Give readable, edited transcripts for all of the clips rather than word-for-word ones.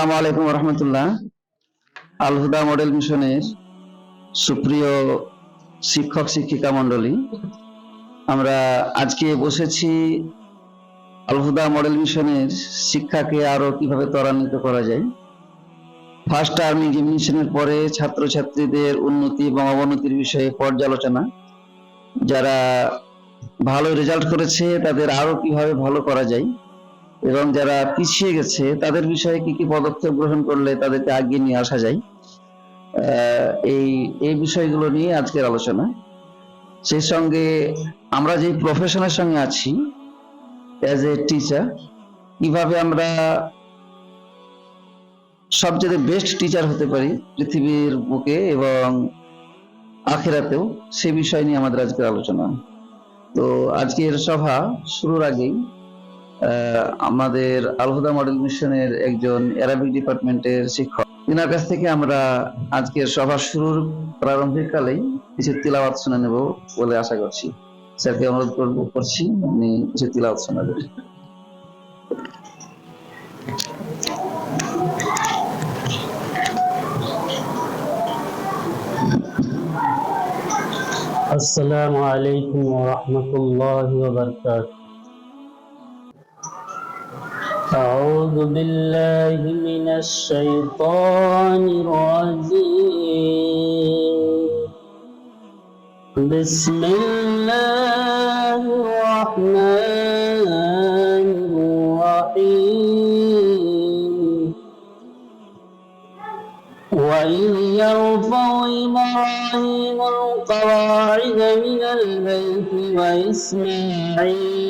আসসালামু আলাইকুম রহমতুল্লাহ। আল হুদা মডেল মিশনের সুপ্রিয় শিক্ষক শিক্ষিকা মন্ডলী, আমরা আজকে বসেছি আল হুদা মডেল মিশনের শিক্ষাকে আরো কিভাবে ত্বরান্বিত করা যায়। ফার্স্ট টার্ম এক্সামিনেশনের পরে ছাত্রছাত্রীদের উন্নতি এবং অবনতির বিষয়ে পর্যালোচনা, যারা ভালো রেজাল্ট করেছে তাদের আরো কিভাবে ভালো করা যায় এবং যারা পিছিয়ে গেছে তাদের বিষয়ে কি কি পদক্ষেপ গ্রহণ করলে তাদেরকে আগিয়ে নিয়ে আসা যায়, এই এই বিষয়গুলো নিয়ে আজকের আলোচনা। সেই সঙ্গে আমরা যে প্রফেশনের সঙ্গে আছি অ্যাজ এ টিচার, কিভাবে আমরা সবচেয়ে বেস্ট টিচার হতে পারি পৃথিবীর বুকে এবং আখিরাতেও, সে বিষয় নিয়ে আমাদের আজকের আলোচনা। তো আজকের সভা শুরুর আগেই আমাদের আল হুদা মডেল মিশনের একজন অ্যারাবিক ডিপার্টমেন্টের শিক্ষক, তিনার কাছ থেকে আমরা আজকের সভা শুরুর প্রারম্ভিক কালেই কিছু তিলাওয়াত শুনে নেব বলে আশা করছি। স্যারকে অনুরোধ করছি উনি কিছু তিলাওয়াত শোনাবেন। السلام عليكم ورحمة الله وبركاته. أعوذ بالله من الشيطان الرجيم. بسم الله الرحمن الرحيم. وإذ يرفع إبراهيم القواعد من البيت وإسماعيل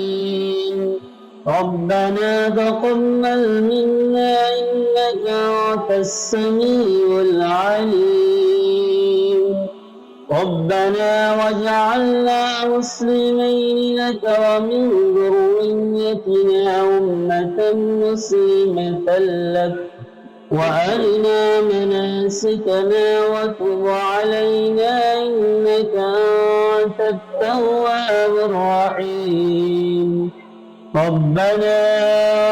ربنا تقبل منا إنك أنت السميع العليم ربنا واجعلنا مسلمين لك ومن ذريتنا أمة مسلمة لك وأرنا مناسكنا وتب علينا إنك أنت التواب الرحيم ربنا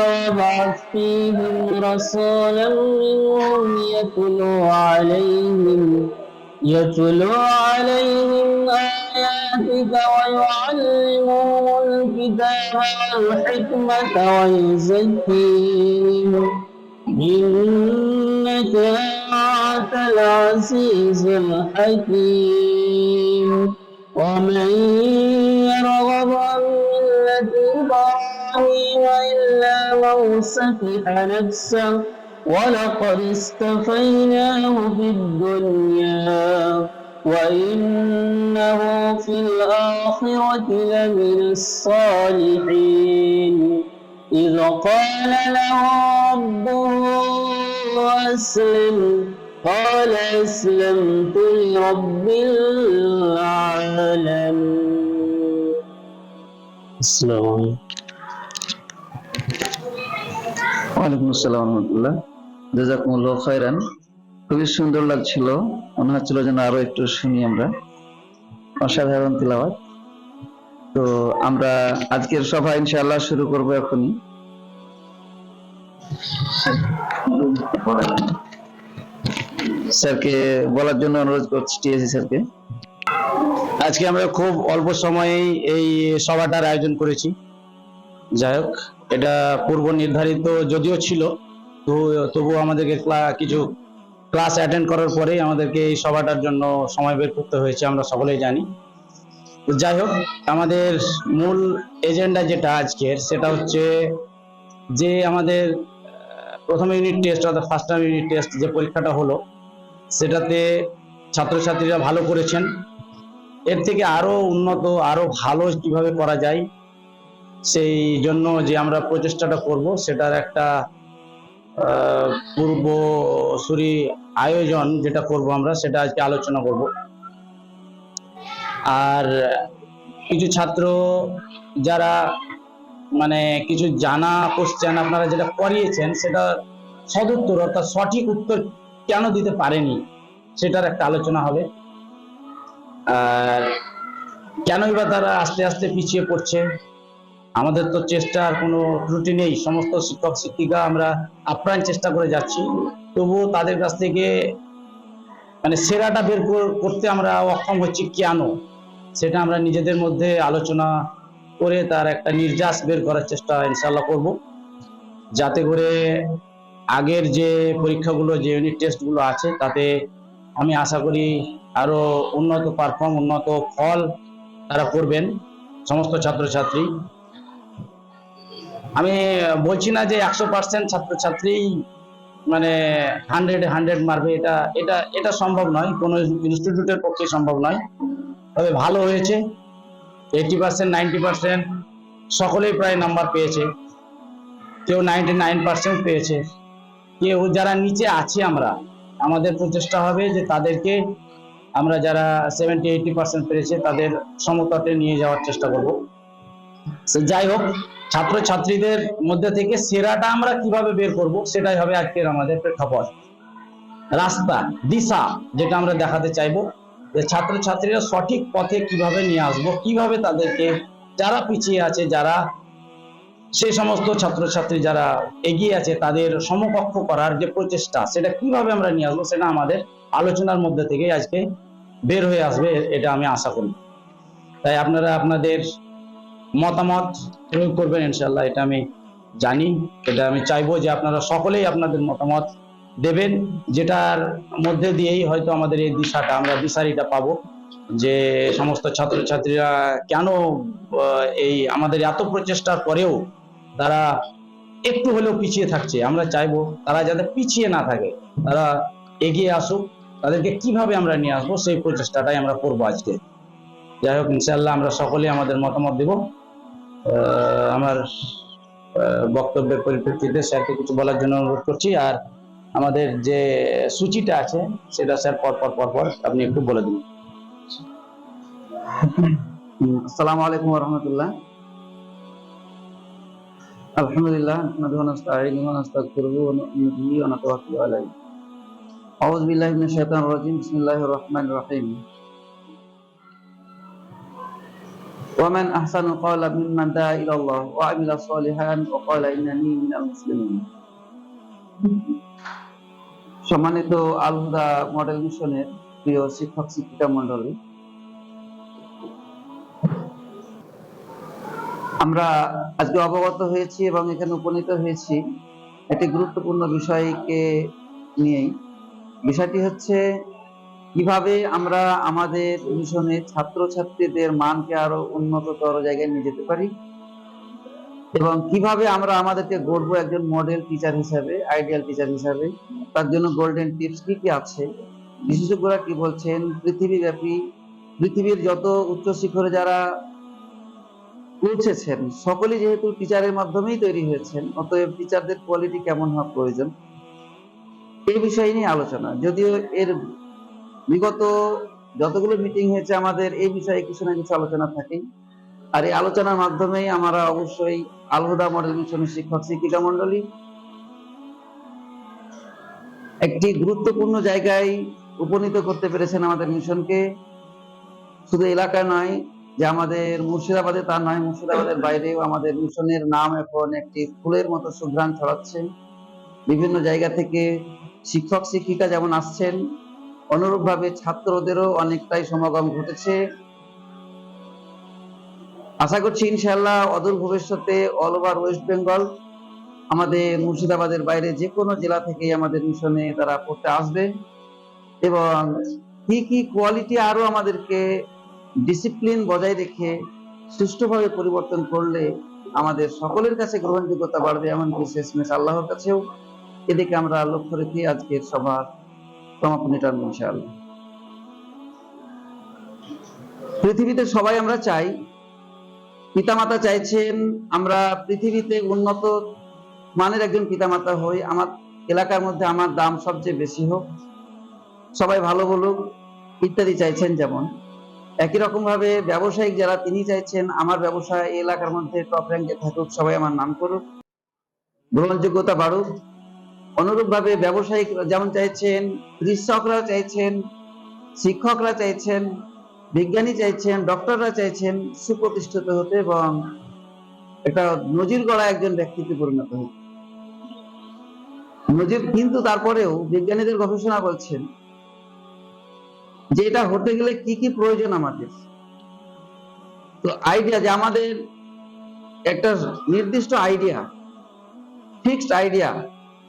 وابعث فيهم رسولا منهم يتلو عليهم آياتك ويعلمهم الكتاب والحكمة ويزكيهم إنك أنت العزيز الحكيم ومن يرغب عن ملة إبراهيم إلا من سفح نفسه ولقد اصطفيناه في الدنيا وإنه في الآخرة لمن الصالحين إذ قال له ربه أسلم قال أسلمت لرب العالمين. السلام عليكم. ওয়ালাইকুম আসসালাম রহমতুল্লাহ। জাযাকুমুল্লাহ খায়রান। খুবই সুন্দর লাগছিল, মনে হচ্ছিল যেন আরো একটু শুনি আমরা। অসাধারণ তিলাওয়াত। তো আমরা আজকের সভা ইনশাআল্লাহ শুরু করব এখনই। স্যারকে বলার জন্য অনুরোধ করছি, টিএসি স্যারকে। আজকে আমরা খুব অল্প সময়েই এই সভাটার আয়োজন করেছি। যাই হোক, এটা পূর্ব নির্ধারিত যদিও ছিল, তো তবুও আমাদেরকে কিছু ক্লাস অ্যাটেন্ড করার পরেই আমাদেরকে এই সভাটার জন্য সময় বের করতে হয়েছে, আমরা সকলেই জানি। যাই হোক, আমাদের মূল এজেন্ডা যেটা আজকের, সেটা হচ্ছে যে আমাদের প্রথম ইউনিট টেস্ট অর্থাৎ ফার্স্ট টার্ম ইউনিট টেস্ট যে পরীক্ষাটা হলো, সেটাতে ছাত্রছাত্রীরা ভালো করেছেন। এর থেকে আরো উন্নত, আরো ভালো কিভাবে করা যায়, সেই জন্য যে আমরা প্রচেষ্টাটা করব, সেটার একটা পূর্বসূরি আয়োজন যেটা করব আমরা, সেটা আজকে আলোচনা করব। আর কিছু ছাত্র যারা মানে কিছু জানা কোশ্চেন আপনারা যেটা করিয়েছেন, সেটা সদুত্তর অর্থাৎ সঠিক উত্তর কেন দিতে পারেনি, সেটার একটা আলোচনা হবে। আর কেনই বা তারা আস্তে আস্তে পিছিয়ে পড়ছে, আমাদের তো চেষ্টার কোনো ত্রুটি নেই, সমস্ত শিক্ষক শিক্ষিকা আমরা আপ্রাণ চেষ্টা করে যাচ্ছি, তবুও তাদের কাছ থেকে মানে সেরাটা বের করতে আমরা অক্ষম হচ্ছি কেন, সেটা আমরা নিজেদের মধ্যে আলোচনা করে তার একটা নির্যাস বের করার চেষ্টা ইনশাল্লাহ করব, যাতে করে আগের যে পরীক্ষাগুলো, যে ইউনিট টেস্টগুলো আছে, তাতে আমি আশা করি আরো উন্নত পারফর্ম, উন্নত ফল তারা করবেন সমস্ত ছাত্রছাত্রী। আমি বলছি না যে 100% ছাত্রছাত্রী মানে 100 মারবে, এটা এটা এটা সম্ভব নয়, কোনো ইনস্টিটিউটের পক্ষে সম্ভব নয়। তবে ভালো হয়েছে, 80% 90% সকলেই প্রায় নাম্বার পেয়েছে, কেউ 99% পেয়েছে। কেউ যারা নিচে আছি আমরা, আমাদের প্রচেষ্টা হবে যে তাদেরকে আমরা যারা 70-80% পেরেছে তাদের সমতটে নিয়ে যাওয়ার চেষ্টা করব। যাই হোক, ছাত্রছাত্রীদের মধ্যে থেকে সেরাটা আমরা কিভাবে বের করব, সেটাই হবে আজকের আমাদের প্রেক্ষাপট, রাস্তা, দিশা, যেটা আমরা দেখাতে চাইবো যে ছাত্রছাত্রীরা সঠিক পথে কিভাবে নিয়ে আসবো, কিভাবে তাদেরকে, যারা পিছিয়ে আছে, যারা সেই সমস্ত ছাত্রছাত্রী যারা এগিয়ে আছে, তাদের সমকক্ষ করার যে প্রচেষ্টা, সেটা কিভাবে আমরা নিয়ে আসবো, সেটা আমাদের আলোচনার মধ্যে থেকে আজকে বের হয়ে আসবে, এটা আমি আশা করি। তাই আপনারা আপনাদের মতামত প্রয়োগ করবেন ইনশাল্লাহ, এটা আমি জানি, এটা আমি চাইবো যে আপনারা সকলেই আপনাদের মতামত দেবেন, যেটার মধ্যে দিয়েই হয়তো আমাদের এই দিশাটা, আমরা দিশারিটা পাবো যে সমস্ত ছাত্রছাত্রীরা কেন এই আমাদের এত প্রচেষ্টার পরেও তারা একটু হলেও পিছিয়ে থাকছে। আমরা চাইবো তারা যাতে পিছিয়ে না থাকে, তারা এগিয়ে আসুক, তাদেরকে কিভাবে আমরা নিয়ে আসবো সেই প্রচেষ্টাটাই আমরা করবো আজকে। যাই হোক, ইনশাল্লাহ আমরা সকলেই আমাদের মতামত দেব। আমার বক্তব্যের পরিপ্রেক্ষিতে স্যারকে কিছু বলার জন্য অনুরোধ করছি, আর আমাদের যে সূচিটা আছে সেটা স্যার পরপর আপনি একটু বলে দিন। আসসালামু আলাইকুম ওয়া রাহমাতুল্লাহ। আলহামদুলিল্লাহ, নাহমাদুহু ওয়া নাস্তাঈনুহু ওয়া নাস্তাগফিরুহু ওয়া নু'মিনু বিহি ওয়া নাতাওয়াক্কালু আলাইহি। আউযু বিল্লাহি মিনাশ শাইতানির রাজীম। বিসমিল্লাহির রাহমানির রাহিম। ওয়া মান আহসানু ক্বাওলাম মিম্মান দাআ ইলাল্লাহ ওয়া আমিলা সলিহান ওয়া ক্বালা ইন্নানী মিনাল মুসলিমিন। সম্মানিত আল হুদা মডেল মিশনের প্রিয় শিক্ষক শিক্ষিকা মণ্ডলী, আমরা আজকে অবগত হয়েছি এবং এখানে উপনীত হয়েছি একটি গুরুত্বপূর্ণ বিষয়কে নিয়েই। বিষয়টি হচ্ছে কিভাবে আমরা আমাদের মিশনে ছাত্রছাত্রীদের মানকে আরো উন্নততর জায়গায় নিয়ে যেতে পারি, এবং কিভাবে আমরা আমাদেরকে গড়বো একজন মডেল টিচার হিসাবে, আইডিয়াল টিচার হিসাবে। তার জন্য গোল্ডেন টিপস কি কি আছে, বিশেষজ্ঞরা কি বলছেন, পৃথিবীব্যাপী পৃথিবীর যত উচ্চ শিখরে যারা পৌঁছেছেন সকলেই যেহেতু টিচারের মাধ্যমেই তৈরি হয়েছেন, অতএব টিচারদের কোয়ালিটি কেমন হওয়া প্রয়োজন, এই বিষয় নিয়ে আলোচনা। যদিও এর বিগত যতগুলো মিটিং হয়েছে আমাদের এই বিষয়ে কিছু না কিছু আলোচনা থাকে, আর এই আলোচনার মাধ্যমেই আমরা অবশ্যই আল হুদা মডেল মিশনের শিক্ষক শিক্ষিকা মন্ডলী একটি গুরুত্বপূর্ণ জায়গায় উপনীত করতে পেরেছেন আমাদের মিশনকে। শুধু এলাকা নয় যে আমাদের মুর্শিদাবাদে, তা নয়, মুর্শিদাবাদের বাইরেও আমাদের মিশনের নাম এখন একটি ফুলের মতো সুঘ্রাণ ছড়াচ্ছে। বিভিন্ন জায়গা থেকে শিক্ষক শিক্ষিকা যেমন আসছেন, অনুরূপভাবে ছাত্রদেরও অনেকটাই সমাগম ঘটেছে। আশা করছি ইনশাআল্লাহ অদূর ভবিষ্যতে অল ওভার ওয়েস্ট বেঙ্গল, আমাদের মুর্শিদাবাদের বাইরে যে কোনো জেলা থেকেই আমাদের মিশনে তারা পড়তে আসবে, এবং কি কি কোয়ালিটি আরো আমাদেরকে ডিসিপ্লিন বজায় রেখে সুষ্ঠুভাবে পরিবর্তন করলে আমাদের সকলের কাছে গ্রহণযোগ্যতা বাড়বে, এমনকি শেষমেশ আল্লাহর কাছেও। এদিকে আমরা লক্ষ্য রেখে আজকের সভার সমাপনী টানব ইনশাআল্লাহ। পৃথিবীতে সবাই আমরা চাই, পিতামাতা চাইছেন আমরা পৃথিবীতে উন্নত মানের একজন পিতামাতা হই, আমার এলাকার মধ্যে আমার দাম সবচেয়ে বেশি হোক, সবাই ভালো বলুক ইত্যাদি চাইছেন। যেমন একই রকম ভাবে ব্যবসায়িক যারা, তিনি চাইছেন আমার ব্যবসা এই এলাকার মধ্যে টপ র্যাঙ্কে থাকুক, সবাই আমার নাম করুক, গ্রহণযোগ্যতা বাড়ুক। অনুরূপ ভাবে ব্যবসায়িক যেমন চাইছেন, কৃষকরা চাইছেন, শিক্ষকরা চাইছেন, বিজ্ঞানী চাইছেন, ডক্টররা চাইছেন সুপ্রতিষ্ঠিত হতে এবং একটা নজির গড়া একজন ব্যক্তিত্বে পরিণত হয়েছে। নজির, কিন্তু তারপরেও বিজ্ঞানীদের গবেষণা বলছেন যে এটা হতে গেলে কি কি প্রয়োজন আমাদের। তো আইডিয়া, যে আমাদের একটা নির্দিষ্ট আইডিয়া, ফিক্সড আইডিয়া,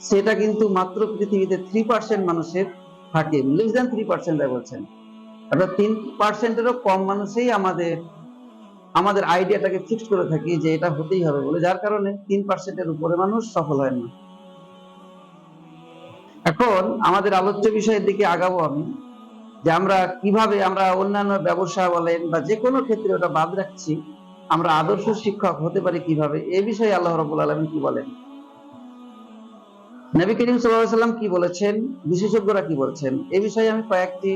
সেটা কিন্তু মাত্র পৃথিবীতে 3% মানুষের থাকে, লেস দ্যান 3% বলছেন। অর্থাৎ 3%-এরও কম মানুষই আমাদের আইডিয়াটাকে ফিক্সড করে থাকি যে এটা হতেই হবে বলে, যার কারণে 3%-এর উপরে মানুষ সফল হয় না। এখন আমাদের আলোচ্য বিষয়ের দিকে আগাবো আমি, যে আমরা কিভাবে আমরা অন্যান্য ব্যবসা বলেন বা যে কোনো ক্ষেত্রে, ওটা বাদ রাখছি, আমরা আদর্শ শিক্ষক হতে পারি কিভাবে, এই বিষয়ে আল্লাহ রাব্বুল আলামিন কি বলেন, নবী করিম সাল্লাল্লাহু আলাইহি ওয়াসাল্লাম কি বলেছেন, বিশেষজ্ঞরা কি বলছেন, এই বিষয়ে আমি কয়েকটি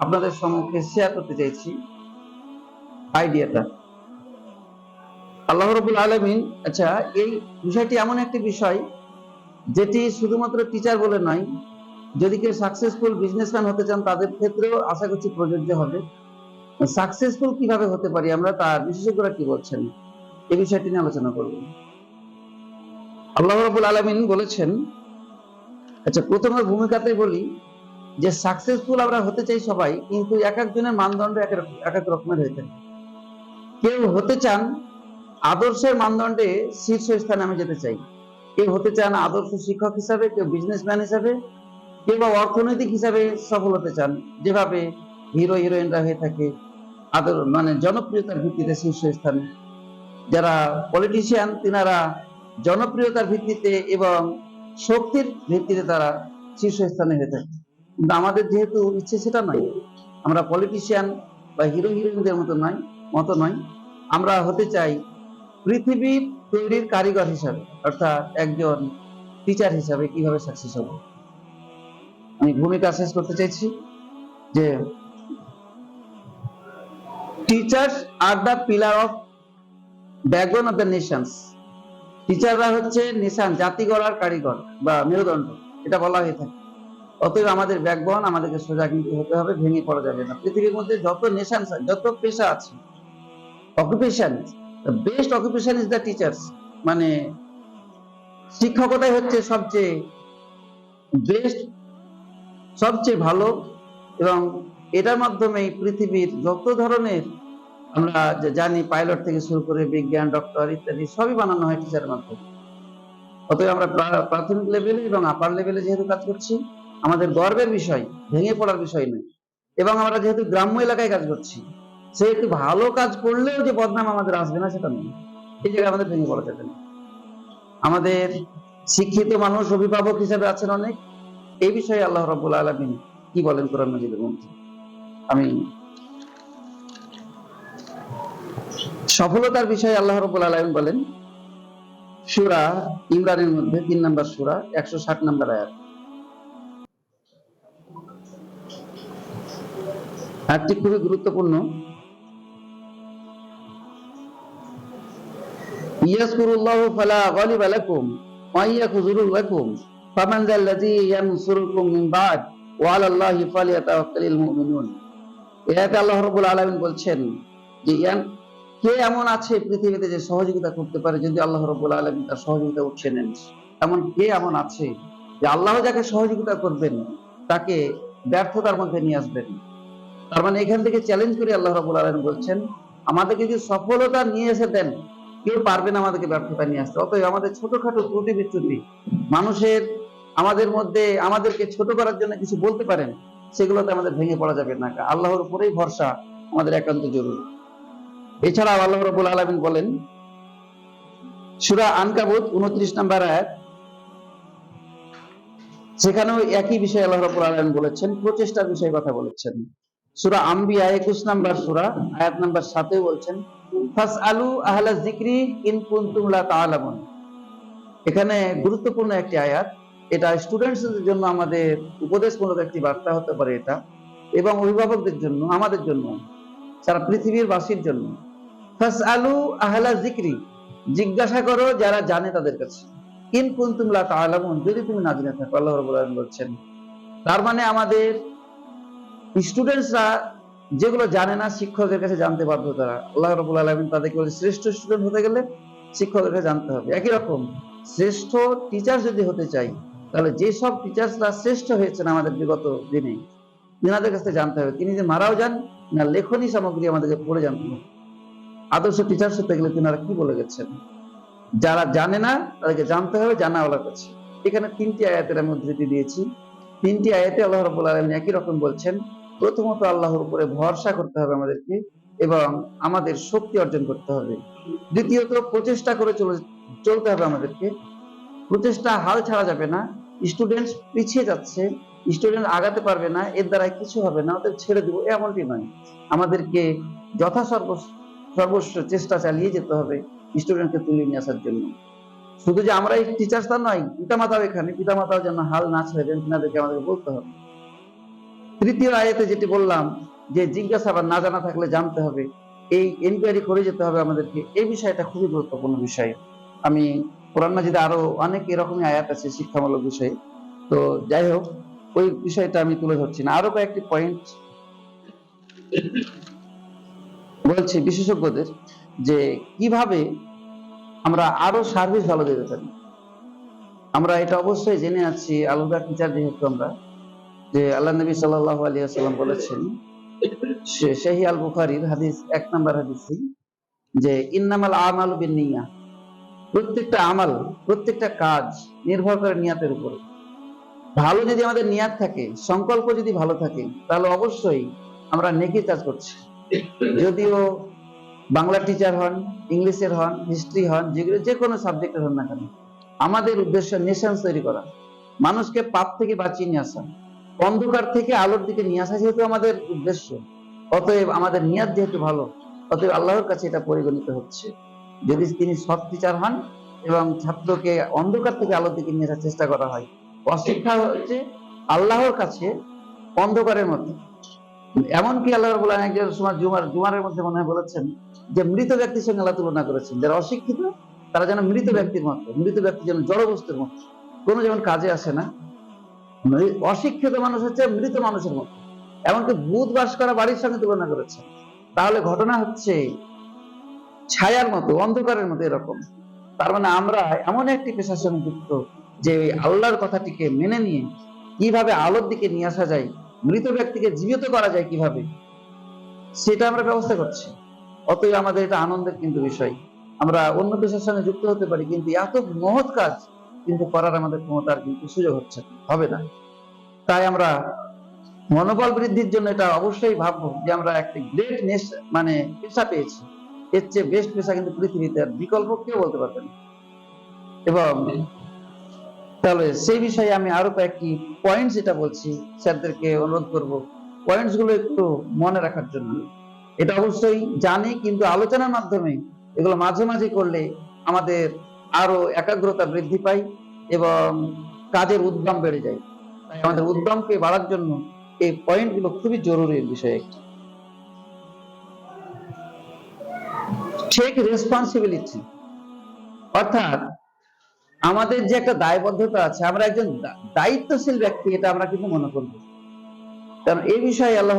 আপনাদের সম্মুখে শেয়ার করতে চাইছি আইডিয়াটা। আল্লাহ রাব্বুল আলামিন, আচ্ছা, এই বিষয়টি এমন একটি বিষয় যেটি শুধুমাত্র টিচার বলে নয়, যদি কেউ সাকসেসফুল বিজনেসম্যান হতে চান তাদের ক্ষেত্রেও আশা করছি প্রযোজ্য হবে। সাকসেসফুল কিভাবে হতে পারি আমরা, তার বিশেষজ্ঞরা কি বলছেন, এই বিষয়টি নিয়ে আলোচনা করব। আল্লাহ রাব্বুল আলামিন বলেছেন, আচ্ছা, প্রথমে ভূমিকাতে বলি যে সাকসেসফুল আমরা হতে চাই সবাই, কিন্তু এক একজনের মানদণ্ড এক এক রকমের হয়ে থাকে। কেউ হতে চান আদর্শের মানদণ্ডে শীর্ষস্থানে আমি যেতে চাই, কেউ হতে চান আদর্শ শিক্ষক হিসাবে, কেউ বিজনেসম্যান হিসাবে, কেউ বা অর্থনৈতিক হিসাবে সফল হতে চান, যেভাবে হিরো হিরোইনরা হয়ে থাকে মানে জনপ্রিয়তার ভিত্তিতে শীর্ষস্থানে। যারা পলিটিশিয়ান, তিনারা জনপ্রিয়তার ভিত্তিতে এবং শক্তির ভিত্তিতে তারা শীর্ষস্থানে হয়ে থাকে। কিন্তু আমাদের যেহেতু ইচ্ছে সেটা নয়, আমরা পলিটিশিয়ান বা হিরো হিরোইনদের মতো নয়, আমরা হতে চাই পৃথিবীর তৈরির কারিগর হিসাবে, অর্থাৎ একজন টিচার হিসাবে কিভাবে সাকসেস হব। আমি ভূমিকা শেষ করতে চাইছি যে teachers are the pillar of backbone of the Nations. টিচাররা হচ্ছে নিশান, জাতি গড়ার কারিগর বা মেরুদণ্ড, এটা বলা হয়ে থাকে। অতএব আমাদের ব্যাকবোন, আমাদেরকে সোজা কিন্তু হতে হবে, ভেঙে পড়া যাবে না। পৃথিবীর মধ্যে যত নেশন, যত পেশা আছে, occupation, best occupation is the teachers. মানে শিক্ষকতাই হচ্ছে সবচেয়ে বেস্ট, সবচেয়ে ভালো, এবং এটার মাধ্যমে পৃথিবীর যত ধরনের আমরা জানি, পাইলট থেকে শুরু করে বিজ্ঞান, ডক্টর ইত্যাদি সবই বানানো হয় টিচারের মাধ্যমে। অতএব আমরা প্রাথমিক লেভেলে এবং আপার লেভেলে যেহেতু কাজ করছি, আমাদের গর্বের বিষয়, ভেঙে পড়ার বিষয় নয়। এবং আমরা যেহেতু গ্রাম্য এলাকায় কাজ করছি, সেহেতু ভালো কাজ করলেও যে বদনাম আমাদের আসবে না সেটা নয়, এই জায়গায় আমাদের ভেঙে পড়া যাবে না। আমাদের শিক্ষিত মানুষ, অভিভাবক হিসেবে আছেন অনেক, এই বিষয়ে আল্লাহ রাব্বুল আলামিন কি বলেন কোরআন মাজিদের মধ্যে। আমি সফলতার বিষয়ে আল্লাহ রাব্বুল আলামিন বলেন সূরা ইমরানের মধ্যে 3 নম্বর সূরা 160 নম্বর আয়াত। আয়াতটি খুবই গুরুত্বপূর্ণ। ইয়াসকুরুল্লাহু ফালা গালিবা লাকুম ওয়া ইয়াখযুরু লাকুম ফামান যাল্লাযী ইয়ানসুরুকুম মিন বা'দ ওয়া আলাল্লাহি ফালিয়াতাওয়াক্কালিল মুমিনুন। এতে আল্লাহ রাব্বুল আলামিন বলছেন যে কে এমন আছে পৃথিবীতে যে সহযোগিতা করতে পারে যদি আল্লাহ রাব্বুল আলামিন তার সহযোগিতা উঠিয়ে নেন। এমন আছে যে আল্লাহ যাকে সহযোগিতা করবেন তাকে ব্যর্থতার মধ্যে নিয়ে আসবেন। তার মানে এখান থেকে চ্যালেঞ্জ করে আল্লাহ রাব্বুল আলামিন বলছেন, আমাদেরকে যদি সফলতা নিয়ে এসে দেন, কেউ পারবে না আমাদেরকে ব্যর্থতা নিয়ে আসতে। অতএব আমাদের ছোটখাটো ত্রুটি বিচ্যুতি, মানুষের আমাদের মধ্যে আমাদেরকে ছোট করার জন্য কিছু বলতে পারেন, সেগুলোতে আমাদের ভেঙে পড়া যাবে না। আল্লাহর উপরেই ভরসা আমাদের একান্ত জরুরি। এছাড়াও আল্লাহ রাব্বুল আলামিন বলেন সূরা আনকাবুত 29 নম্বর আয়াত, সেখানেও একই বিষয়ে আল্লাহ রাব্বুল আলামিন বলেছেন, প্রচেষ্টার বিষয়ে কথা বলেছেন। সূরা আম্বিয়া 21 নম্বর সূরা আয়াত নম্বর 7 বলছেন ফাসআলু আহলা যিকরি ইন কুনতুম লা তা'লামুন। এখানে গুরুত্বপূর্ণ একটি আয়াত, এটা স্টুডেন্টসদের জন্য আমাদের উপদেশমূলক একটি বার্তা হতে পারে এটা, এবং অভিভাবকদের জন্য, আমাদের জন্য, সারা পৃথিবীর বাসীর জন্য। ফাসআলু আহলা যিকরি, জিজ্ঞাসা করো যারা জানে তাদের কাছে, ইন কুনতুম লা তা'লামুন, যদি তুমি না জেনে থাকো, আল্লাহ রাব্বুল আলামিন বলছেন। তার মানে আমাদের স্টুডেন্টসরা যেগুলো জানে না, শিক্ষকের কাছে জানতে বাধ্য তারা। আল্লাহ রাব্বুল আলামিন তাদেরকে বলে শ্রেষ্ঠ স্টুডেন্ট হতে গেলে শিক্ষককে জানতে হবে। একই রকম শ্রেষ্ঠ টিচার যদি হতে চাই, তাহলে যেসব টিচার্সরা শ্রেষ্ঠ হয়েছেন আমাদের বিগত দিনে, তিনাদের কাছে জানতে হবে। তিনি যে মারাও যান না, লেখনী সামগ্রী আমাদেরকে পড়ে জানতে হবে। আদর্শ টিচার্স হতে গেলে তিনারা কি বলে গেছেন, যারা জানে না তাদেরকে জানতে হবে জানাওয়ালার কাছে। এখানে 3টি আয়াতের আমি উদ্ধৃতি দিয়েছি। 3টি আয়াতে আল্লাহ রাব্বুল আলামিন একই রকম বলছেন। প্রথমত আল্লাহর উপরে ভরসা করতে হবে আমাদেরকে এবং আমাদের শক্তি অর্জন করতে হবে। দ্বিতীয়ত প্রচেষ্টা করে চলতে হবে আমাদেরকে। প্রচেষ্টা হাল ছাড়া যাবে না। স্টুডেন্টস পিছিয়ে যাচ্ছে, স্টুডেন্ট আগাতে পারবে না, এর দ্বারা কিছু হবে না, ওদের ছেড়ে দিব, এমনটি নয়। আমাদেরকে সর্বস্ব চেষ্টা চালিয়ে যেতে হবে স্টুডেন্টকে তুলে নিয়ে আসার জন্য। শুধু যে আমরাই টিচার্স তা নয়, পিতামাতাও এখানে, পিতামাতাও যেন হাল না ছেড়ে দেন, তিনাদেরকে আমাদেরকে বলতে হবে। তৃতীয় আয়াতে যেটি বললাম যে জিজ্ঞাসাবাদ না জানা থাকলে জানতে হবে, এই এনকোয়ারি করে যেতে হবে আমাদেরকে, এই বিষয়টা খুবই গুরুত্বপূর্ণ বিষয়। আমি কোরআন মাজিদে আরো অনেক এরকমই আয়াত আছে শিক্ষামূলক বিষয়ে, তো যাই হোক ওই বিষয়টা আমি তুলে ধরছি না। আরো কয়েকটি পয়েন্ট বলছি বিশেষজ্ঞদের, যে কিভাবে আমরা আরো সার্ভিস ভালো দিতে পারি। আমরা এটা অবশ্যই জেনে আছি আলাদা টিচার যেহেতু আমরা, যে আল্লাহ নবী সাল্লাল্লাহু আলাইহি ওয়াসাল্লাম বলেছেন, সহিহ আল বুখারীর হাদিস 1 নম্বর হাদিসে, যে ইন্নামাল আমালু বিন্নিয়া, প্রত্যেকটা আমাল, প্রত্যেকটা কাজ নির্ভর করে নিয়াতের উপরে। ভালো যদি আমাদের নিয়াত থাকে, সংকল্প যদি ভালো থাকে, তাহলে অবশ্যই আমরা নেকির কাজ করছি। যদিও বাংলা টিচার হন, ইংলিশের হন, হিস্ট্রি হন, যেগুলো যে কোনো সাবজেক্টের হন না কেন, আমাদের উদ্দেশ্য নেশন তৈরি করা, মানুষকে পাপ থেকে বাঁচিয়ে নিয়ে আসা, অন্ধকার থেকে আলোর দিকে নিয়ে আসা যেহেতু আমাদের উদ্দেশ্য, অতএব আমাদের নিয়াত যেহেতু ভালো, অতএব আল্লাহর কাছে এটা পরিগণিত হচ্ছে। যদি তিনি সৎ টিচার হন এবং ছাত্রকে অন্ধকার থেকে আলোর দিকে নিয়ে আসার চেষ্টা করা হয়, অশিক্ষা হচ্ছে আল্লাহর কাছে অন্ধকারের মতো। এমনকি আল্লাহ রাব্বুল আলামিন একজন সময় জুমারের মধ্যে মনে হয় বলেছেন যে মৃত ব্যক্তির সঙ্গে আল্লাহ তুলনা করেছেন, যারা অশিক্ষিত তারা যেন মৃত ব্যক্তির মতো, মৃত ব্যক্তি যেন জড় বস্তুর মতো, কোনো যেমন কাজে আসে না। অশিক্ষিত মানুষ হচ্ছে মৃত মানুষের মতো, এমনকি ভূত বাস করা বাড়ির সঙ্গে তুলনা করেছেন। তাহলে ঘটনা হচ্ছে ছায়ার মতো, অন্ধকারের মতো এরকম। তার মানে আমরা এমন একটি পেশার সঙ্গে যুক্ত, যে ওই আল্লাহর কথাটিকে মেনে নিয়ে কিভাবে আলোর দিকে নিয়ে আসা যায়, মৃত ব্যক্তিকে জীবিত করা যায় কিভাবে, সেটা আমরা ব্যবস্থা করছি। অতএব আমাদের এটা আনন্দের কিন্তু বিষয়। আমরা অন্য পেশার সঙ্গে যুক্ত হতে পারি, কিন্তু এত মহৎ কাজ কিন্তু করার আমাদের ক্ষমতার কিন্তু সুযোগ হবে না। তাই আমরা মনোবল বৃদ্ধির জন্য এটা অবশ্যই ভাববো যে আমরা একটা গ্রেট মানে পেশা পেয়েছি, এর চেয়ে বেস্ট পেশা কিন্তু পৃথিবীতে আর বিকল্প কেউ বলতে পারবে না। এবং তাহলে সেই বিষয়ে আমি আরো কয়েকটি পয়েন্টস যেটা বলছি, স্যারদেরকে অনুরোধ করব পয়েন্টস গুলো একটু মনে রাখার জন্য। এটা অবশ্যই জানি, কিন্তু আলোচনার মাধ্যমে এগুলো মাঝে মাঝে করলে আমাদের আরো একাগ্রতা বৃদ্ধি পায় এবং কাজের উদ্যম বেড়ে যায়। তাই আমাদের উদ্যমকে বাড়ার জন্য এই পয়েন্ট গুলো খুবই জরুরি বিষয়। টেক রেসপন্সিবিলিটি, অর্থাৎ আমাদের যে একটা দায়বদ্ধতা আছে, আমরা একজন দায়িত্বশীল ব্যক্তি, এটা আমরা কিন্তু মনে করব। কারণ এই বিষয়ে আল্লাহ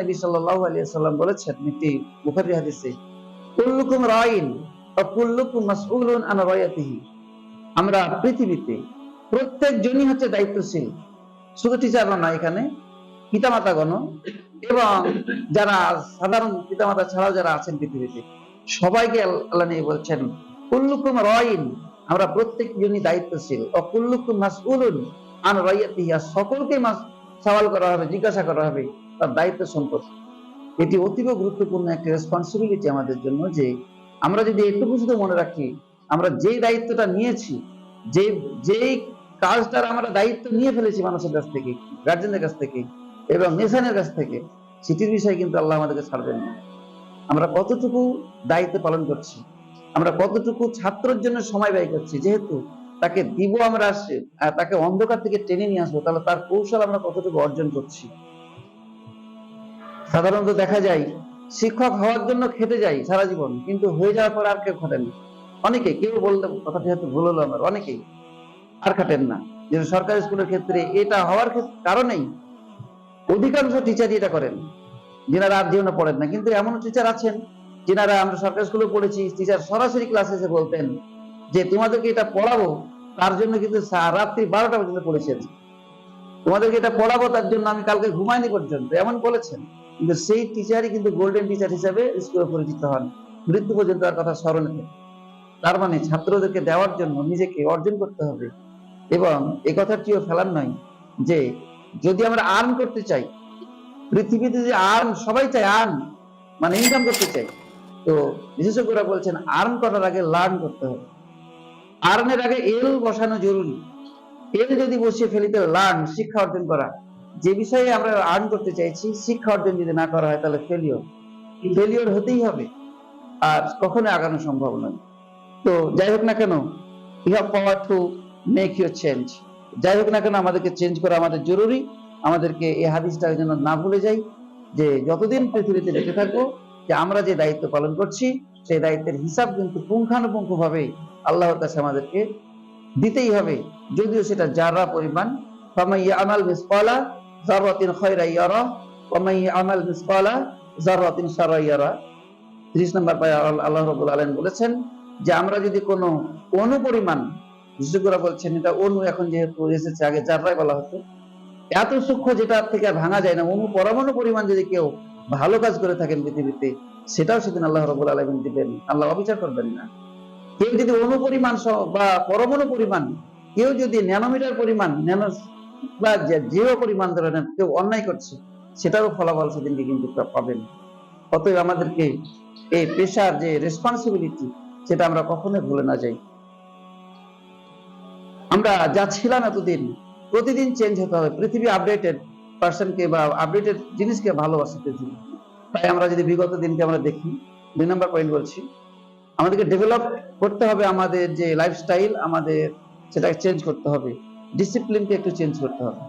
নবী সাল্লাল্লাহু আলাইহি ওয়াসাল্লাম বলেছেন একটি বুখারী হাদিসে, কুল্লুকুম রাইন ওয়া কুল্লুকুম মাসউলুন আন রায়াতিহি। আমরা পৃথিবীতে প্রত্যেকজনই হচ্ছে দায়িত্বশীল, শুধু টিচাররা না, এখানে পিতামাতাগণ এবং যারা সাধারণ পিতামাতা ছাড়াও যারা আছেন পৃথিবীতে, সবাইকে আল্লাহ নবী বলছেন কুল্লুকুম রাইন, আমরা প্রত্যেকজনই দায়িত্বশীল, ও কুল্লুকুম মাসউলুন আন রায়াতিহি, সকলকে সওয়াল করা হবে, জিজ্ঞাসা করা হবে তার দায়িত্ব সম্পর্কে। এটি অতীব গুরুত্বপূর্ণ একটা রেসপন্সিবিলিটি আমাদের জন্য, যে আমরা যদি এটুকু শুধু মনে রাখি, আমরা যেই দায়িত্বটা নিয়েছি, যেই কাজটার আমরা দায়িত্ব নিয়ে ফেলেছি মানুষের কাছ থেকে, গার্জেনদের কাছ থেকে এবং নেশনের কাছ থেকে, সেটির বিষয়ে কিন্তু আল্লাহ আমাদেরকে ছাড়বেন না। আমরা কতটুকু দায়িত্ব পালন করছি, আমরা কতটুকু ছাত্রের জন্য সময় ব্যয় করছি, যেহেতু তাকে দিব আমরা আসছে, তাকে অন্ধকার থেকে টেনে নিয়ে আসবো, তাহলে তার কৌশল আমরা কতটুকু অর্জন করছি। সাধারণত দেখা যায় শিক্ষক হওয়ার জন্য খেটে যাই সারা জীবন, কিন্তু হয়ে যাওয়ার পর আর কেউ খাটেন না। অনেকে, কেউ বলতে কথাটি হয়তো ভুল হলো আমার, অনেকেই আর খাটেন না। যে সরকারি স্কুলের ক্ষেত্রে এটা হওয়ার কারণেই অধিকাংশ টিচারই এটা করেন, যেনারা আর জীবনে পড়েন না। কিন্তু এমন টিচার আছেন যেনারা আমরা সরকারি স্কুলে পড়েছি, টিচার সরাসরি ক্লাসে এসে বলতেন যে তোমাদেরকে এটা পড়াবো, তার জন্য কিন্তু রাত্রি 12টা পর্যন্ত পড়েছি আজকে। তোমাদেরকে এটা পড়াবো তার জন্য আমি কালকে ঘুমাইনি পর্যন্ত, এমন বলেছেন। কিন্তু সেই টিচারই কিন্তু গোল্ডেন টিচার হিসেবে স্কুলে পরিচিত হন, মৃত্যু পর্যন্ত তার কথা স্মরণে থাকে। তার মানে ছাত্রদেরকে দেওয়ার জন্য নিজেকে অর্জন করতে হবে। এবং এই কথাটিও ফেলার নয় যে যদি আমরা আর্ন করতে চাই, পৃথিবীতে যে আর্ন সবাই চায়, আর্ন মানে ইনকাম করতে চাই, তো বিশেষজ্ঞরা বলছেন আর্ন করার আগে লার্ন করতে হবে। আর্নের আগে এল বসানো জরুরি। এল যদি বসিয়ে ফেলি তাহলে লার্ন, শিক্ষা অর্জন করা। যে বিষয়ে আমরা আর্ন করতে চাইছি শিক্ষা অর্জন যদি না করা হয় তাহলে ফেলিওর হতেই হবে, আর কখনো আগানো সম্ভব নয়। তো যাই হোক না কেন, you have power to make your change. যাই হোক না কেন, আমাদেরকে চেঞ্জ করা আমাদের জরুরি। আমাদেরকে এই হাদিসটা যেন না ভুলে যাই যে যতদিন পৃথিবীতে বেঁচে থাকবো, যে আমরা যে দায়িত্ব পালন করছি সেই দায়িত্বের হিসাব কিন্তু পুঙ্খানুপুঙ্খ ভাবে আল্লাহর কাছে আমাদেরকে দিতেই হবে, যদিও সেটা যারা পরিমাণ। ফামান ইয়ামাল মিসকালা যাররাতিন খায়রান ইয়ারা ওয়া মান ইয়ামাল মিসকালা যাররাতিন শাররান ইয়ারা। 30 নম্বর পায় আল্লাহ রাব্বুল আলামিন বলেছেন যে আমরা যদি কোনো অণু পরিমাণ, বিশেষজ্ঞরা বলছেন এটা অণু এখন যেহেতু এসেছে, আগে যাররাই বলা হতো, এত সূক্ষ্ম যেটা থেকে আর ভাঙা যায় না, অণু পরমাণু পরিমাণ যদি কেউ ভালো কাজ করে থাকেন পৃথিবীতে, সেটাও সেদিন আল্লাহ রাব্বুল আলামিন দিবেন, আল্লাহ অবিচার করবেন না। কেউ যদি অণু পরিমাণ বা পরমাণু পরিমাণ, কেউ যদি ন্যানোমিটার পরিমাণ, ন্যানো বা জিরো পরিমাণ ধরে নেন, কেউ অন্যায় করছে, সেটারও ফলাফল সেদিনকে কিন্তু পাবেন। অতএব আমাদেরকে এই পেশার যে রেসপন্সিবিলিটি, সেটা আমরা কখনোই ভুলে না যাই। আমরা যা ছিলাম এতদিন, প্রতিদিন চেঞ্জ হতে হবে। পৃথিবী আপডেটেড পার্সনকে বা আপডেটেড জিনিসকে ভালোবাসে পৃথিবী। তাই আমরা যদি বিগত দিনকে আমরা দেখি, 2 নম্বর পয়েন্ট বলছি, আমাদেরকে ডেভেলপ করতে হবে, আমাদের যে লাইফস্টাইল আমাদের সেটাকে চেঞ্জ করতে হবে, ডিসিপ্লিনকে একটু চেঞ্জ করতে হবে।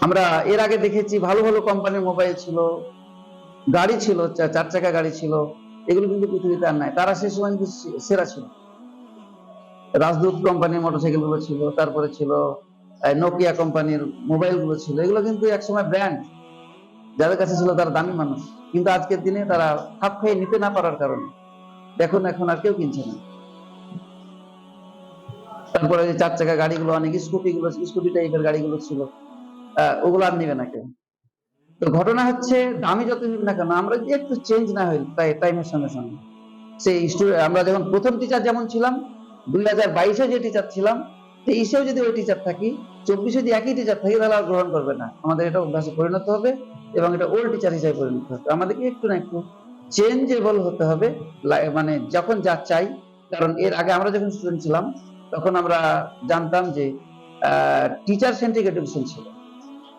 আমরা এর আগে দেখেছি ভালো ভালো কোম্পানির মোবাইল ছিল, গাড়ি ছিল, 4 চাকা গাড়ি ছিল, এগুলো কিন্তু পৃথিবীতে আর নাই। তারা সে সময় কিন্তু সেরা ছিল। রাজদূত কোম্পানির মোটরসাইকেল গুলো ছিল, তারপরে ছিল নোকিয়া কোম্পানির মোবাইল গুলো ছিল, এগুলো কিন্তু একসময় ব্র্যান্ড, যাদের কাছে ছিল তারা দামি মানুষ। কিন্তু আজকের দিনে তারা খাপ খেয়ে নিতে না পারার কারণে দেখুন এখন আর কেউ কিনছে না। তারপরে যে 4 চাকা গাড়িগুলো, অনেক স্কুটি টাইপের গাড়িগুলো ছিল, ওগুলো আর নিবে না কেউ। তো ঘটনা হচ্ছে দামি যত হোক না কেন, আমরা যদি একটু চেঞ্জ না হই তাই টাইমের সঙ্গে সঙ্গে, সেই আমরা যখন প্রথম টিচার যেমন ছিলাম, 2022-এ যে টিচার ছিলাম, 23-এও যদি ওই টিচার থাকি, 24-এ যদি একই টিচার থাকি, তাহলে আর গ্রহণ করবে না। আমাদের এটা অভ্যাসে পরিণত হবে এবং এটা ওল্ড টিচার হিসেবে পরিণত হবে। আমাদেরকে একটু না একটু চেঞ্জেবল হতে হবে, মানে যখন যা চাই। কারণ এর আগে আমরা যখন স্টুডেন্ট ছিলাম, তখন আমরা জানতাম যে টিচার সেন্ট্রিক এডুকেশন ছিল।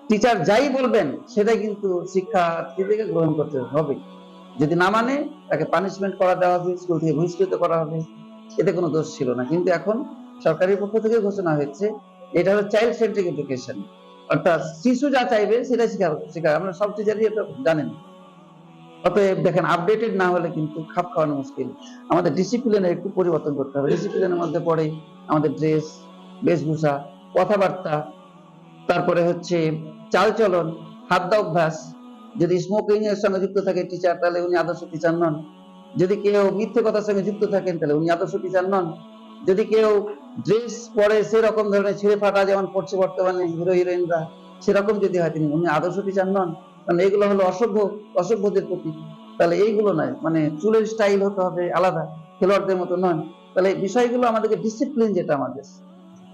টিচার যাই বলবেন সেটাই কিন্তু শিক্ষার্থীদেরকে গ্রহণ করতে হবে। যদি না মানে তাকে পানিশমেন্ট করা দেওয়া হবে, স্কুল থেকে বহিষ্কৃত করা হবে, এতে কোনো দোষ ছিল না। কিন্তু এখন সরকারের পক্ষ থেকে ঘোষণা হয়েছে এটা হলো চাইল্ড সেন্ট্রিক এডুকেশন, অর্থাৎ শিশু যা চাইবে সেটাই শেখা। আমরা সব টিচারই এটা জানেন। অতএব দেখেন, আপডেটেড না হলে কিন্তু খাপ খাওয়ানো মুশকিল। আমাদের ডিসিপ্লিনের একটু পরিবর্তন করতে হবে। ডিসিপ্লিনের মধ্যে পড়ে আমাদের ড্রেস, বেশভূষা, কথাবার্তা, তারপরে হচ্ছে চালচলন, খাদ্য অভ্যাস। যদি স্মোকিং এর সঙ্গে যুক্ত থাকে টিচার, তাহলে উনি আদর্শ টিচার নন। যদি কেউ মিথ্যে কথার সঙ্গে যুক্ত থাকেন, তাহলে উনি আদর্শ টিচার নন। যদি কেউ ড্রেস পরে সেরকম ধরনের ছিঁড়ে ফাটা যেমন পড়ছে বর্তমানে হিরো হিরোইনরা, সেরকম যদি হয়, উনি আদর্শ টিচার নন। কারণ এগুলো হলো অসভ্যদের প্রতীক। তাহলে এইগুলো নয়, মানে চুলের স্টাইল হতে হবে আলাদা, খেলোয়াড়দের মতো নয়। তাহলে এই বিষয়গুলো আমাদেরকে ডিসিপ্লিন, যেটা আমাদের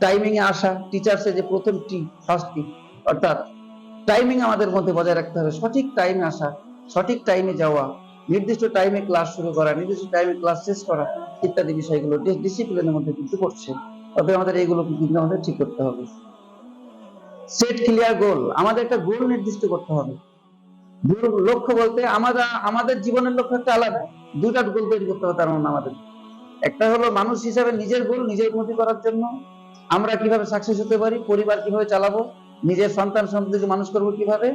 টাইমিং এ আসা, টিচার্সের যে প্রথম ফার্স্ট টি, অর্থাৎ টাইমিং আমাদের মধ্যে বজায় রাখতে হবে। সঠিক টাইমে আসা, সঠিক টাইমে যাওয়া, নির্দিষ্ট টাইমে ক্লাস শুরু করা, নির্দিষ্ট টাইমে ক্লাস শেষ করা, ইত্যাদি বিষয়গুলো ডিসিপ্লিনের মধ্যে কিন্তু পড়ছে। তবে আমাদের এইগুলো কিন্তু আমাদের ঠিক করতে হবে। সেট ক্লিয়ার গোল, আমাদের একটা গোল নির্দিষ্ট করতে হবে। লক্ষ্য বলতে আমাদের জীবনের লক্ষ্য একটা আলাদা, দুইটা গোল তৈরি করতে হবে। তার মানে আমাদের একটা হলো মানুষ হিসাবে নিজের গোল, নিজের উন্নতি করার জন্য আমরা কিভাবে সাকসেস হতে পারি, পরিবার কিভাবে চালাবো, নিজের সন্তান সন্ততিকে মানুষ করবো কিভাবে,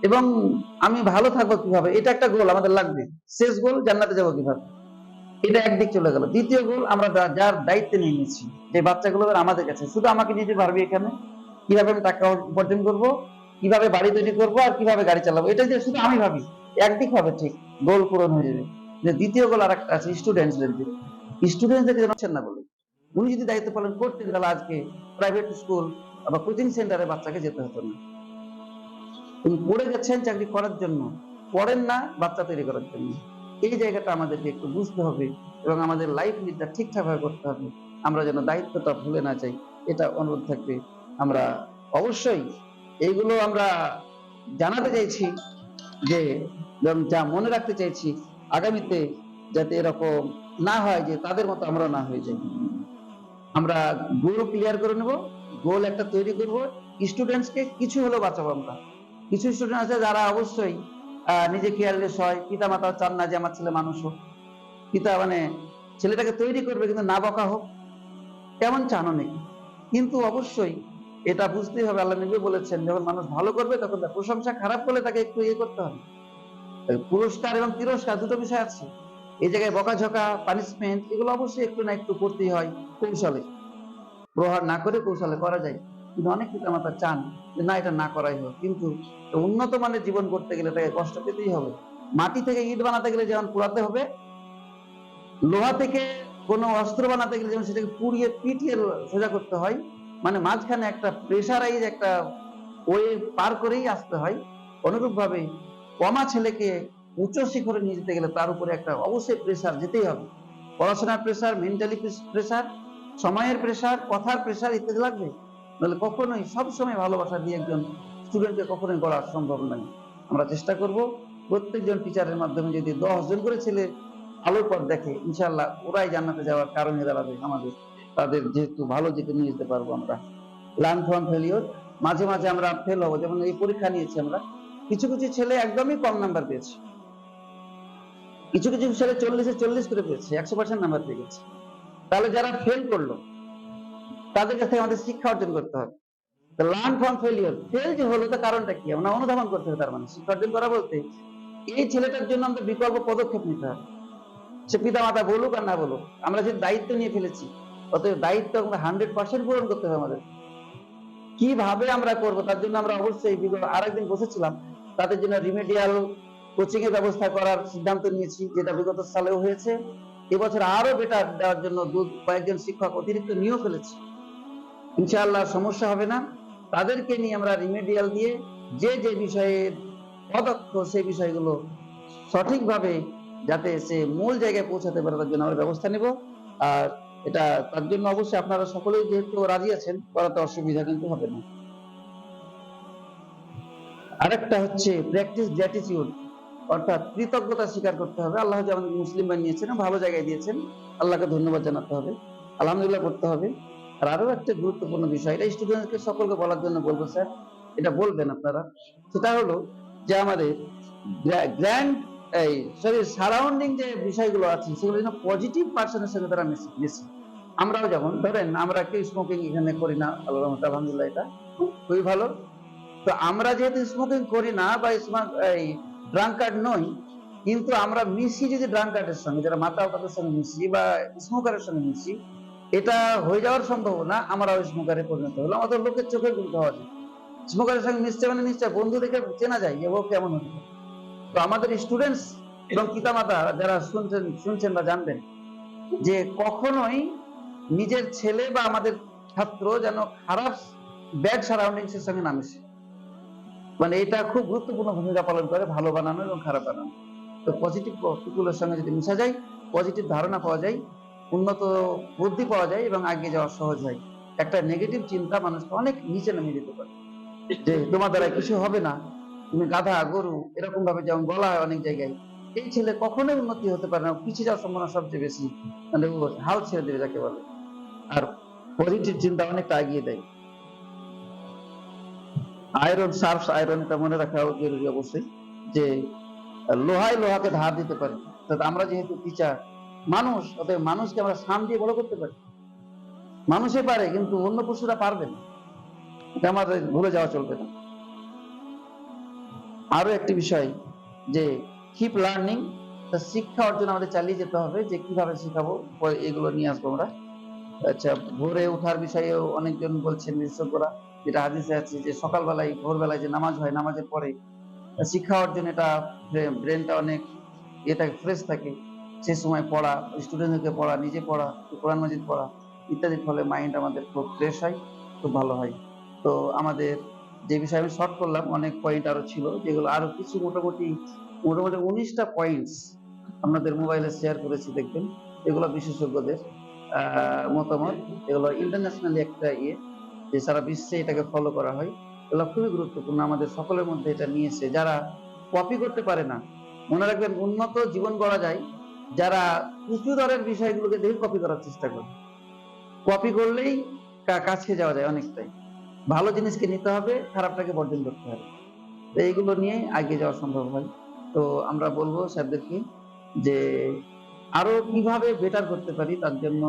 এবং আমি ভালো থাকবো কিভাবে, এটা একটা গোল আমাদের লাগবে। শেষ গোল জান্নাতে যাবো কিভাবে, এটা একদিক চলে গেল। দ্বিতীয় গোল, আমরা যার দায়িত্ব নিয়ে নিচ্ছি, যে বাচ্চাগুলো আমাদের কাছে, শুধু আমাকে নিজে ভাবি এখানে কিভাবে আমি টাকা উপার্জন করবো, কিভাবে বাড়ি তৈরি করবো আর কিভাবে গাড়ি চালাবো, এটা যে শুধু আমি ভাবি একদিক হবে ঠিক, গোল পূরণ হয়ে যাবে। যে দ্বিতীয় গোল আর একটা আছে স্টুডেন্টসদেরকে, স্টুডেন্টসদেরকে জানাচ্ছেন না বলে, উনি যদি দায়িত্ব পালন করতেন তাহলে আজকে প্রাইভেট স্কুল বা কোচিং সেন্টারে বাচ্চাকে যেতে হতো না। তিনি পড়ে গেছেন চাকরি করার জন্য, পড়েন না বাচ্চা তৈরি করার জন্য। এই জায়গাটা আমাদেরকে একটু বুঝতে হবে এবং আমাদের লাইফ লিডটা ঠিকঠাক ভাবে করতে হবে, আমরা যেন দায়িত্বটা ভুলে না যাই, এটা অনুরোধ থাকবে। আমরা অবশ্যই এইগুলো আমরা জানাতে চাইছি, যে এবং যা মনে রাখতে চাইছি আগামীতে, যাতে এরকম না হয় যে তাদের মতো আমরা না হয়ে যাই। আমরা গোল ক্লিয়ার করে নেব, গোল একটা তৈরি করব, স্টুডেন্টসকে কিছু হলেও বাঁচাবো আমরা। কিছু স্টুডেন্ট আছে যারা অবশ্যই নিজে কেয়ারলেস হয়, পিতা মাতা চান না যে আমার ছেলে মানুষ হোক, পিতা মানে ছেলেটাকে তৈরি করবে কিন্তু না বকা হোক, কেমন চান অনেক। কিন্তু অবশ্যই এটা বুঝতেই হবে, আল্লাহ নবী বলেছেন যখন মানুষ ভালো করবে তখন তার প্রশংসা, খারাপ করলে তাকে একটু ইয়ে করতে হবে। পুরস্কার এবং তিরস্কার দুটো বিষয় আছে, এই জায়গায় বকাঝকা পানিশমেন্ট এগুলো অবশ্যই একটু না একটু করতেই হয়, কৌশলে প্রহার না করে কৌশলে করা যায়। কিন্তু অনেক পিতামাতা চান যে না এটা না করাই হোক, কিন্তু উন্নত মানের জীবন করতে গেলে তাকে কষ্ট পেতেই হবে। মাটি থেকে ইট বানাতে গেলে যেমন পোড়াতে হবে, লোহা থেকে কোনো অস্ত্র বানাতে গেলে যেমন সেটাকে পুড়িয়ে পিটিয়ে সোজা করতে হয়, মানে মাঝখানে একটা প্রেসারাইজ একটা ওয়ে পার করেই আসতে হয়। অনুরূপ ভাবে কমা ছেলেকে উচ্চ শিখরে নিয়ে যেতে গেলে তার উপরে একটা অবশ্যই প্রেসার যেতেই হবে, পড়াশোনার প্রেসার, মেন্টালি প্রেসার, সময়ের প্রেসার, কথার প্রেসার ইত্যাদি লাগবে। নাহলে কখনোই সবসময় ভালোবাসা দিয়ে একজন স্টুডেন্টকে কখনোই গড়া সম্ভব নয়। আমরা চেষ্টা করব প্রত্যেকজন টিচারের মাধ্যমে যদি 10 জন করে ছেলে আলোর পথ দেখে, ইনশাআল্লাহ ওরাই জান্নাতে যাওয়ার কারণ হয়ে দাঁড়াবে আমাদের, তাদের যেহেতু ভালো দিকে নিয়ে যেতে পারবো আমরা। লার্ন ফ্রম ফেলিওর, মাঝে মাঝে আমরা ফেল হবো, যেমন এই পরীক্ষা নিয়েছি আমরা, কিছু কিছু ছেলে একদমই কম নাম্বার পেয়েছে, কিছু কিছু ছেলে 40-এ 40 করে পেয়েছে, 100% নাম্বার পেয়ে গেছে। তাহলে যারা ফেল করলো তাদের কাছে আমাদের শিক্ষা অর্জন করতে হবে। লার্ন ফ্রম ফেলিওর, ফেল যে হলো তার কারণটা কি আমরা অনুধাবন করতে হবে। তার মানে শিক্ষা অর্জন করা বলতে এই ছেলেটার জন্য আমাদের বিকল্প পদক্ষেপ নিতে হবে, সে পিতা মাতা বলুক আর না বলুক, আমরা যে দায়িত্ব নিয়ে ফেলেছি অতএব দায়িত্ব আমরা 100% পূরণ করতে হবে আমাদের। কিভাবে আমরা করব তার জন্য আমরা অবশ্যই আরেকদিন বসেছিলাম, তাদের জন্য রিমেডিয়াল কোচিং এর ব্যবস্থা করার সিদ্ধান্ত নিয়েছি, যেটা বিগত সালেও হয়েছে। এবছর আরো বেটার দেওয়ার জন্য কয়েকজন শিক্ষক অতিরিক্ত নিয়োগ ফেলেছি, ইনশাআল্লাহ সমস্যা হবে না। তাদেরকে নিয়ে আমরা রিমেডিয়াল দিয়ে যে যে বিষয়ের অদক্ষ সেই বিষয়গুলো সঠিকভাবে যাতে সে মূল জায়গায় পৌঁছাতে পারে তার জন্য আমরা ব্যবস্থা নেব। আর এটা তার জন্য অবশ্যই আপনারা সকলেই যেহেতু রাজি আছেন, করাতে অসুবিধা কিন্তু হবে না। আরেকটা হচ্ছে প্র্যাকটিস গ্র্যাটিটিউড, অর্থাৎ কৃতজ্ঞতা স্বীকার করতে হবে। আল্লাহ যে আমাদের মুসলিম বানিয়েছেন, ভালো জায়গায় দিয়েছেন, আল্লাহকে ধন্যবাদ জানাতে হবে, আলহামদুলিল্লাহ করতে হবে। আর আরো একটা গুরুত্বপূর্ণ বিষয়, এটা স্টুডেন্টকে সকলকে বলার জন্য বলবো স্যার, এটা বলবেন আপনারা, সেটা হলো যে আমাদের গ্র্যান্ড এই সরি সারাউন্ডিং যে বিষয়গুলো আছে সেগুলো যেন পজিটিভ পার্সনের সঙ্গে তারা মিশে। আমরাও যেমন ধরেন আমরা কেউ স্মোকিং এখানে করি না, আলহামদুলিল্লাহ এটা খুবই ভালো। তো আমরা যেহেতু স্মোকিং করি না বা এই ড্রাঙ্কার্ড নই, কিন্তু আমরা মিশি যদি ড্রাঙ্কার্ডের সঙ্গে, যারা মাতাল তাদের সঙ্গে মিশি বা স্মোকারের সঙ্গে মিশি, এটা হয়ে যাওয়ার সম্ভাবনা আমরাও স্মোকারে পরিণত হলো, আমাদের লোকের চোখে গুরুত্ব হওয়া যায়। স্মোকারের সঙ্গে মিশছে মানে নিশ্চয় বন্ধু দেখে চেনা যায় যে ও কেমন হতে পারে। তো আমাদের স্টুডেন্টস এবং পিতামাতা যারা শুনছেন বা জানবেন, যে কখনোই নিজের ছেলে বা আমাদের ছাত্র যেন খারাপ ব্যাড সারাউন্ডিংস এর সঙ্গে না মিশে, মানে এটা খুব গুরুত্বপূর্ণ ভূমিকা পালন করে ভালো বানানো এবং খারাপ বানানো। তো পজিটিভ পিপুলের সঙ্গে যদি মিশা যায়, পজিটিভ ধারণা পাওয়া যায়, উন্নত বুদ্ধি পাওয়া যায় এবং আগে যাওয়া সহজ হয়। একটা নেগেটিভ চিন্তা মানুষকে অনেক নিচে নামিয়ে দিতে পারে, যে তোমার দ্বারা কিছু হবে না, তুমি গাধা গরু, এরকম ভাবে যেমন বলা হয় অনেক জায়গায়, এই ছেলে কখনোই উন্নতি হতে পারে না, পিছিয়ে যাওয়ার সম্ভাবনা সবচেয়ে বেশি, মানে ও হাল ছেড়ে দেবে যাকে বলে। আর পজিটিভ চিন্তা অনেকটা এগিয়ে দেয়। আয়রন শার্পস আয়রন, এটা মনে রাখা জরুরি অবশ্যই, যে লোহায় লোহাকে ধার দিতে পারে। আমরা যেহেতু টিচার মানুষ, অতএব মানুষকে আমরা সান দিয়ে বড় করতে পারি, মানুষে পারে কিন্তু অন্য পশুরা পারবে না, এটা আমাদের ভুলে যাওয়া চলবে না। আরো একটি বিষয় যে কিপ লার্নিং, শিক্ষা অর্জন আমাদের চালিয়ে যেতে হবে, যে কিভাবে শিখাবো এগুলো নিয়ে আসবো আমরা। আচ্ছা, ভোরে ওঠার বিষয়েও অনেকজন বলছেন বিশেষজ্ঞরা, যেটা হাদিসে আছে যে সকালবেলায় ভোরবেলায় যে নামাজ হয়, নামাজের পরে শিক্ষা অর্জনে এটা ব্রেনটা অনেক থাকে, ফ্রেশ থাকে। সে সময় পড়া, স্টুডেন্টদেরকে পড়া, নিজে পড়া, কোরআন মাজিদ পড়া ইত্যাদির ফলে মাইন্ড আমাদের খুব ফ্রেশ হয়, খুব ভালো হয়। তো আমাদের যে বিষয়ে আমি শর্ট করলাম, অনেক পয়েন্ট আরো ছিল, যেগুলো আরো কিছু মোটামুটি 19টা পয়েন্টস আপনাদের মোবাইলে শেয়ার করেছি, দেখবেন। এগুলো বিশেষজ্ঞদের মতামত। এগুলো ইন্টারন্যাশনালি একটা যে সারা বিশ্বে এটাকে ফলো করা হয়। এগুলো খুবই গুরুত্বপূর্ণ, আমাদের সকলের মধ্যে এটা নিয়েছে। যারা কপি করতে পারে না, মনে রাখবেন, উন্নত জীবন গড়া যায় যারা উঁচু দরের বিষয়গুলোকে দেখে কপি করার চেষ্টা করে। কপি করলেই কাছে যাওয়া যায় অনেকটাই। ভালো জিনিসকে নিতে হবে, খারাপটাকে বর্জন করতে হবে। তো এইগুলো নিয়ে এগিয়ে যাওয়া সম্ভব হয়। তো আমরা বলবো স্যারদেরকে যে আরো কিভাবে বেটার করতে পারি, তার জন্য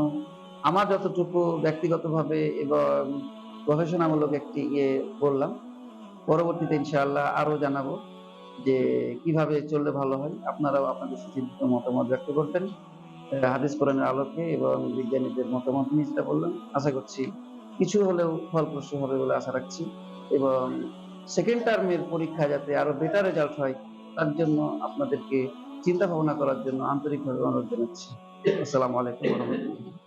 আমার যতটুকু ব্যক্তিগতভাবে এবং গবেষণামূলক একটি বললাম। পরবর্তীতে ইনশাআল্লাহ আরো জানাবো যে কিভাবে চললে ভালো হয়। আপনারাও আপনাদের সুচিন্তিত মতামত ব্যক্ত করবেন হাদিস কোরআনের আলোকে এবং বিজ্ঞানীদের মতামত নিয়ে, যেটা বললাম, আশা করছি কিছু হলেও ফলপ্রসূ হবে বলে আশা রাখছি। এবং সেকেন্ড টার্মের পরীক্ষা যাতে আরো বেটার রেজাল্ট হয়, তার জন্য আপনাদেরকে চিন্তা ভাবনা করার জন্য আন্তরিকভাবে অনুরোধ জানাচ্ছি। আসসালামু আলাইকুম ওয়া রাহমাতুল্লাহ।